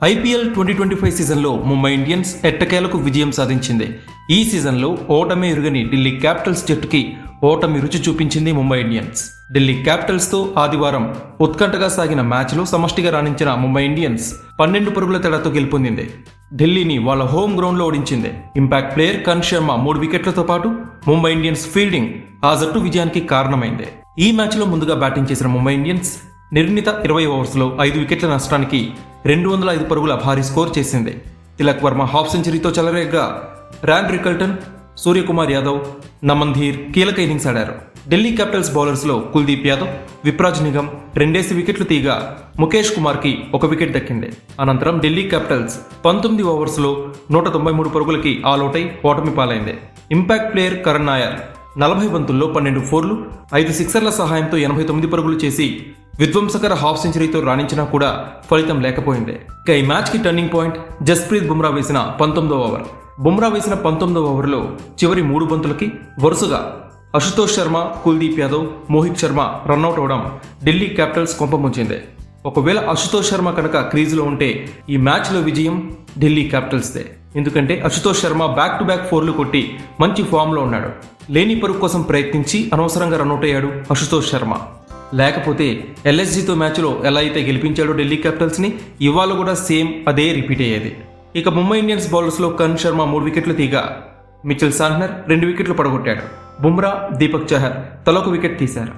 IPL 2025 సీజన్లో Mumbai Indians ఎట్టకేలకు విజయం సాధించింది. ఈ సీజన్లో ఓటమి ఎరుగని ఢిల్లీ క్యాపిటల్స్ జట్టుకి ఓటమి రుచి చూపించింది ముంబై ఇండియన్స్. ఢిల్లీ క్యాపిటల్స్తో ఆదివారం ఉత్కంఠగా సాగిన మ్యాచ్లో సమష్టిగా రాణించిన ముంబై ఇండియన్స్ 12 పరుగుల తేడాతో గెలుపొందింది. ఢిల్లీని వాళ్ళ హోమ్ గ్రౌండ్లో ఓడించింది. ఇంపాక్ట్ ప్లేయర్ కరణ్ శర్మ 3 వికెట్లతో పాటు ముంబై ఇండియన్స్ ఫీల్డింగ్ ఆ జట్టు విజయానికి కారణమైంది. ఈ మ్యాచ్లో ముందుగా బ్యాటింగ్ చేసిన ముంబై ఇండియన్స్ నిర్ణీత 20 ఓవర్స్లో 5 వికెట్ల నష్టానికి 205 పరుగుల భారీ స్కోర్ చేసింది. తిలక్ వర్మ హాఫ్ సెంచరీతో చెలరేగ్గా ర్యాన్ రికల్టన్, సూర్యకుమార్ యాదవ్, నమన్ ధీర్ కీలక ఇన్నింగ్స్ ఆడారు. ఢిల్లీ క్యాపిటల్స్ బౌలర్స్లో కుల్దీప్ యాదవ్, విప్రాజ్ నిగమ్ 2 వికెట్లు తీయగా ముఖేష్ కుమార్కి 1 వికెట్ దక్కింది. అనంతరం ఢిల్లీ క్యాపిటల్స్ 19 ఓవర్స్లో 193 పరుగులకి ఆలౌట్ అయి ఓటమి పాలైంది. ఇంపాక్ట్ ప్లేయర్ కరణ్ నాయర్ 40 బంతుల్లో 12 ఫోర్లు, 5 సిక్సర్ల సహాయంతో 89 పరుగులు చేసి విధ్వంసకర హాఫ్ సెంచరీతో రాణించినా కూడా ఫలితం లేకపోయింది. ఇక ఈ మ్యాచ్కి టర్నింగ్ పాయింట్ జస్ప్రీత్ బుమ్రా వేసిన 19వ ఓవర్. బుమ్రా వేసిన 19వ ఓవర్లో చివరి 3 బంతులకి వరుసగా అశుతోష్ శర్మ, కుల్దీప్ యాదవ్, మోహిత్ శర్మ రన్అట్ అవడం ఢిల్లీ క్యాపిటల్స్ కొంపముంచింది. ఒకవేళ అశుతోష్ శర్మ కనుక క్రీజులో ఉంటే ఈ మ్యాచ్లో విజయం ఢిల్లీ క్యాపిటల్స్దే. ఎందుకంటే Ashutosh Sharma back to back ఫోర్లు కొట్టి మంచి ఫామ్లో ఉన్నాడు. లేని పరుగు కోసం ప్రయత్నించి అనవసరంగా రన్అట్ అయ్యాడు అశుతోష్ శర్మ. లేకపోతే ఎల్ఎస్జీతో మ్యాచ్లో ఎలా అయితే గెలిపించాడో ఢిల్లీ క్యాపిటల్స్ని, ఇవాళ కూడా సేమ్ అదే రిపీట్ అయ్యేది. ఇక ముంబై ఇండియన్స్ బౌలర్స్లో కరణ్ శర్మ 3 వికెట్లు తీగా మిచెల్ శాంట్నర్ 2 వికెట్లు పడగొట్టాడు. బుమ్రా, దీపక్ చహర్ తల 1 వికెట్ తీశారు.